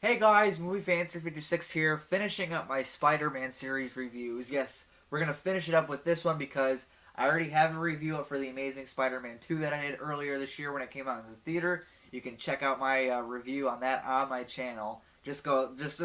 Hey guys, Movie Fan 356 here, finishing up my Spider-Man series reviews. Yes, we're gonna finish it up with this one because I already have a review up for the Amazing Spider-Man 2 that I did earlier this year when it came out in the theater. You can check out my review on that on my channel. Just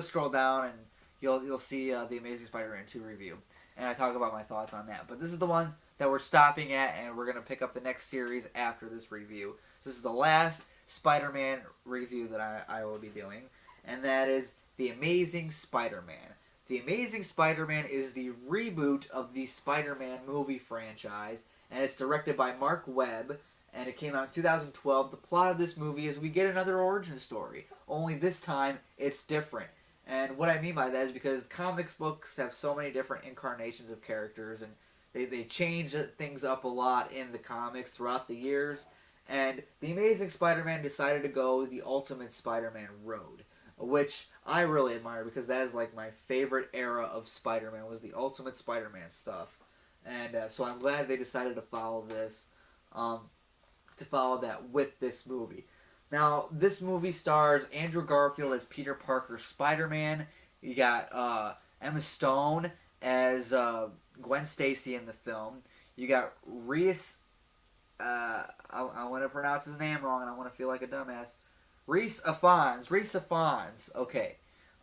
scroll down and you'll see the Amazing Spider-Man 2 review, and I talk about my thoughts on that. But this is the one that we're stopping at, and we're gonna pick up the next series after this review. So this is the last Spider-Man review that I will be doing, and that is The Amazing Spider-Man. The Amazing Spider-Man is the reboot of the Spider-Man movie franchise, and it's directed by Mark Webb, and it came out in 2012. The plot of this movie is we get another origin story, only this time it's different. And what I mean by that is because comics books have so many different incarnations of characters, and they change things up a lot in the comics throughout the years. And The Amazing Spider-Man decided to go the Ultimate Spider-Man road, which I really admire because that is like my favorite era of Spider-Man was the Ultimate Spider-Man stuff, and so I'm glad they decided to follow this, to follow that with this movie. Now, this movie stars Andrew Garfield as Peter Parker Spider-Man. You got Emma Stone as Gwen Stacy in the film. You got Reese. I want to pronounce his name wrong, and I want to feel like a dumbass. Reese Ifans. Reese Ifans. Okay.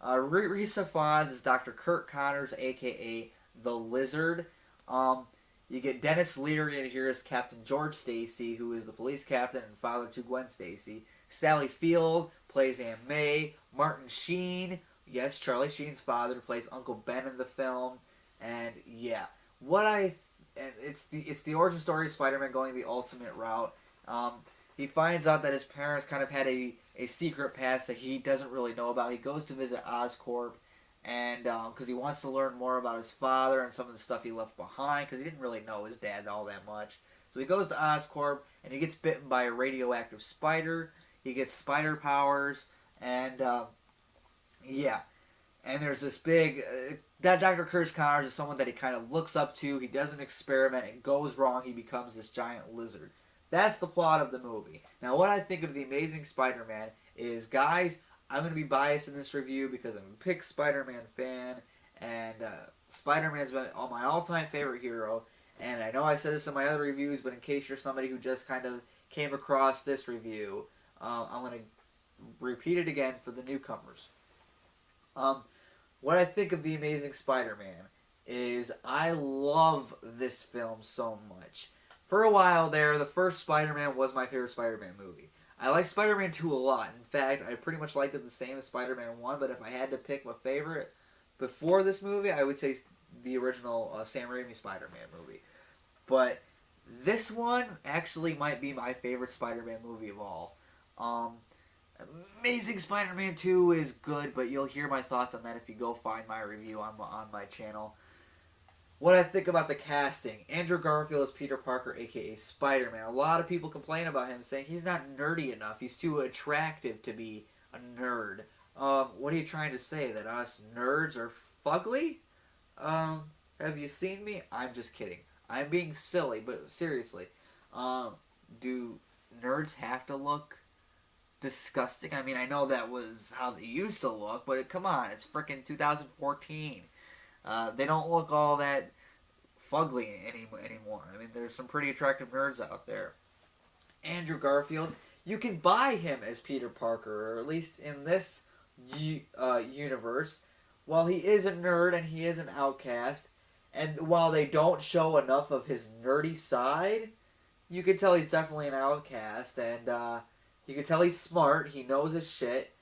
Reese Ifans is Dr. Kurt Connors, aka the Lizard. Um, you get Dennis Leary in here as Captain George Stacy, who is the police captain and father to Gwen Stacy. Sally Field plays Aunt May. Martin Sheen, yes, Charlie Sheen's father, plays Uncle Ben in the film. And yeah, what I and it's the origin story of Spider-Man going the ultimate route. Um, he finds out that his parents kind of had a secret past that he doesn't really know about. He goes to visit Oscorp, and because he wants to learn more about his father and some of the stuff he left behind, because he didn't really know his dad all that much. So he goes to Oscorp, and he gets bitten by a radioactive spider. He gets spider powers, and yeah. And there's this big that Dr. Kurtz Connors is someone that he kind of looks up to. He does an experiment, it goes wrong. He becomes this giant lizard. That's the plot of the movie. Now, what I think of the Amazing Spider-Man is, guys, I'm going to be biased in this review because I'm a big Spider-Man fan, and Spider-Man's been my all-time favorite hero. And I know I said this in my other reviews, but in case you're somebody who just kind of came across this review, I'm going to repeat it again for the newcomers. Um, what I think of The Amazing Spider-Man is I love this film so much. For a while there, the first Spider-Man was my favorite Spider-Man movie. I like Spider-Man 2 a lot. In fact, I pretty much liked it the same as Spider-Man 1, but if I had to pick my favorite before this movie, I would say the original Sam Raimi Spider-Man movie. But this one actually might be my favorite Spider-Man movie of all. Um, Amazing Spider-Man 2 is good, but you'll hear my thoughts on that if you go find my review on my channel. What I think about the casting. Andrew Garfield is Peter Parker, aka Spider-Man. A lot of people complain about him, saying he's not nerdy enough. He's too attractive to be a nerd. What are you trying to say? That us nerds are fugly? Have you seen me? I'm just kidding. I'm being silly, but seriously. Do nerds have to look disgusting? I mean, I know that was how they used to look, but come on, it's freaking 2014. They don't look all that fugly anymore. I mean, there's some pretty attractive nerds out there. Andrew Garfield, you can buy him as Peter Parker, or at least in this universe. While he is a nerd and he is an outcast, and while they don't show enough of his nerdy side, you can tell he's definitely an outcast, and you can tell he's smart, he knows his shit.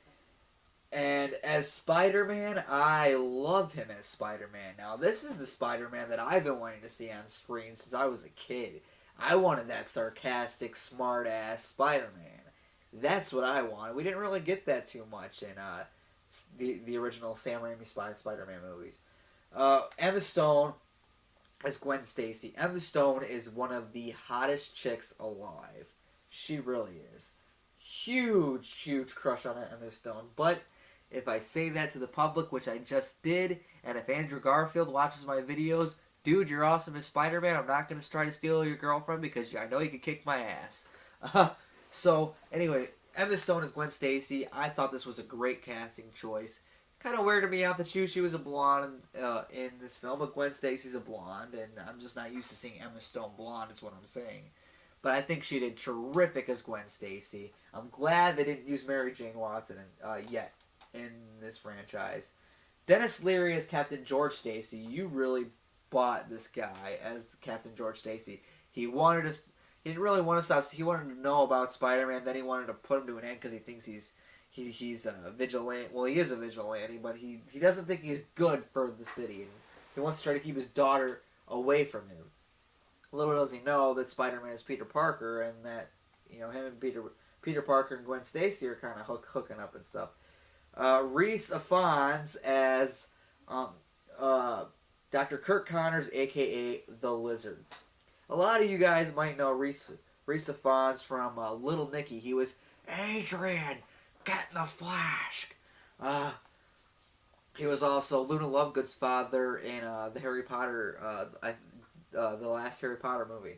And as Spider-Man, I love him as Spider-Man. Now, this is the Spider-Man that I've been wanting to see on screen since I was a kid. I wanted that sarcastic, smart-ass Spider-Man. That's what I wanted. We didn't really get that too much in the original Sam Raimi Spider-Man movies. Emma Stone as Gwen Stacy. Emma Stone is one of the hottest chicks alive. She really is. Huge crush on Emma Stone. But if I say that to the public, which I just did, and if Andrew Garfield watches my videos, dude, you're awesome as Spider-Man. I'm not going to try to steal your girlfriend because I know you can kick my ass. So, anyway, Emma Stone as Gwen Stacy. I thought this was a great casting choice. Kind of weirded me out that she was a blonde in this film, but Gwen Stacy's a blonde, and I'm just not used to seeing Emma Stone blonde, is what I'm saying. But I think she did terrific as Gwen Stacy. I'm glad they didn't use Mary Jane Watson yet in this franchise. Dennis Leary as Captain George Stacy. You really bought this guy as Captain George Stacy. He wanted to. He didn't really want to stop. He wanted to know about Spider-Man. Then he wanted to put him to an end because he thinks he's a vigilante. Well, he is a vigilante, but he doesn't think he's good for the city, and he wants to try to keep his daughter away from him. Little does he know that Spider-Man is Peter Parker, and that him and Peter Parker and Gwen Stacy are kind of hooking up and stuff. Rhys Ifans as Dr. Kirk Connors, a.k.a. the Lizard. A lot of you guys might know Rhys Ifans from Little Nicky. He was Adrian, get in the Flash. He was also Luna Lovegood's father in the Harry Potter, the last Harry Potter movie.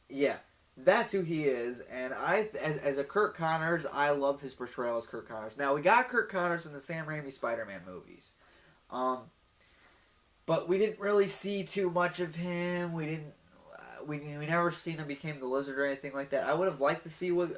Yeah, that's who he is. And as a Kirk Connors, I loved his portrayal as Kirk Connors. Now, we got Kirk Connors in the Sam Raimi Spider-Man movies. But we didn't really see too much of him. We never seen him become the Lizard or anything like that. I would have liked to see what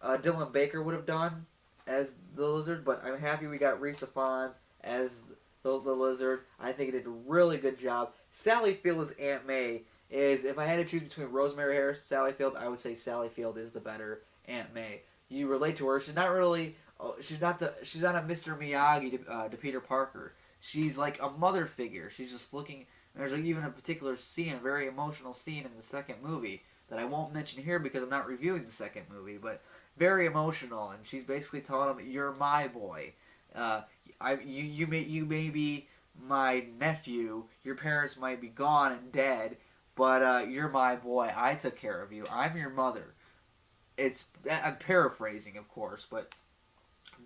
Dylan Baker would have done as the Lizard, but I'm happy we got Rhys Ifans as the Lizard. I think he did a really good job. Sally Field as Aunt May is, if I had to choose between Rosemary Harris and Sally Field, I would say Sally Field is the better Aunt May. You relate to her. She's not really. She's not a Mr. Miyagi to Peter Parker. She's like a mother figure. She's just looking. There's even a particular scene, a very emotional scene in the second movie that I won't mention here because I'm not reviewing the second movie, but very emotional, and she's basically telling him, "You're my boy. You may be my nephew. Your parents might be gone and dead, but you're my boy. I took care of you. I'm your mother." I'm paraphrasing, of course, but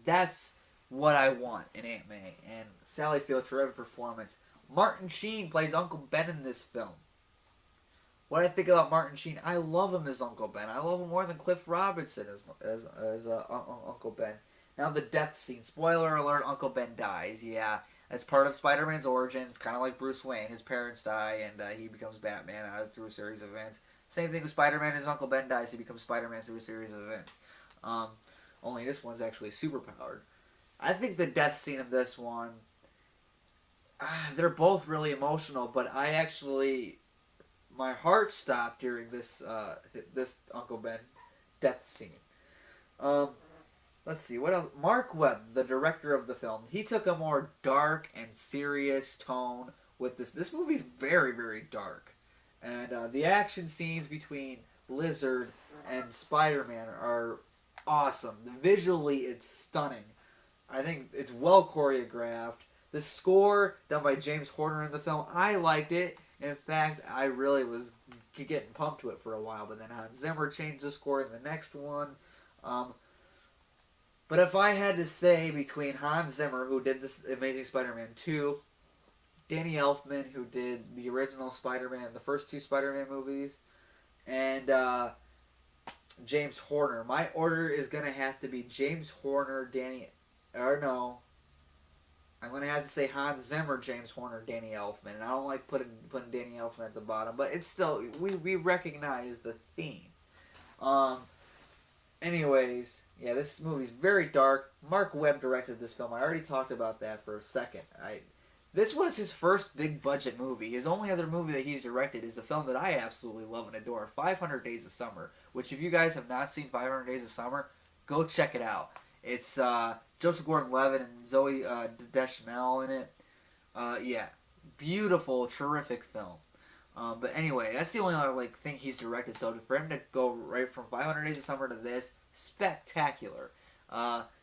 that's what I want in Aunt May. And Sally Field, terrific performance. Martin Sheen plays Uncle Ben in this film. What I think about Martin Sheen, I love him as Uncle Ben. I love him more than Cliff Robinson as Uncle Ben. Now the death scene. Spoiler alert, Uncle Ben dies. Yeah, as part of Spider-Man's origins, kind of like Bruce Wayne. His parents die, and he becomes Batman through a series of events. Same thing with Spider-Man. His Uncle Ben dies, he becomes Spider-Man through a series of events. Only this one's actually superpowered. I think the death scene in this one, they're both really emotional, but my heart stopped during this Uncle Ben death scene. Let's see, what else? Mark Webb, the director of the film, he took a more dark and serious tone with this. This movie's very, very dark. And the action scenes between Lizard and Spider-Man are awesome. Visually, it's stunning. I think it's well choreographed. The score done by James Horner in the film, I liked it. In fact, I really was getting pumped to it for a while, but then Hans Zimmer changed the score in the next one. But if I had to say between Hans Zimmer, who did this Amazing Spider-Man 2, Danny Elfman, who did the original Spider-Man, the first two Spider-Man movies, and James Horner, my order is going to have to be James Horner, I'm going to have to say Hans Zimmer, James Horner, Danny Elfman. And I don't like putting Danny Elfman at the bottom, but it's still, we recognize the theme. Anyways, yeah, this movie's very dark. Mark Webb directed this film. I already talked about that for a second. This was his first big budget movie. His only other movie that he's directed is a film that I absolutely love and adore, 500 Days of Summer, which if you guys have not seen 500 Days of Summer, go check it out. It's Joseph Gordon-Levitt and Zoe Deschanel in it. Yeah, beautiful, terrific film. But anyway, that's the only other thing he's directed. So for him to go right from 500 Days of Summer to this, spectacular.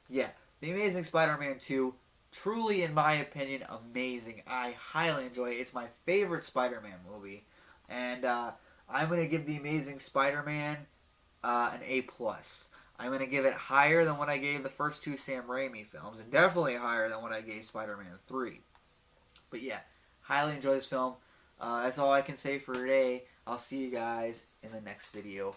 Yeah, The Amazing Spider-Man 2, truly, in my opinion, amazing. I highly enjoy it. It's my favorite Spider-Man movie, and I'm gonna give The Amazing Spider-Man an A+. I'm going to give it higher than what I gave the first two Sam Raimi films, and definitely higher than what I gave Spider-Man 3. But yeah, highly enjoy this film. That's all I can say for today. I'll see you guys in the next video.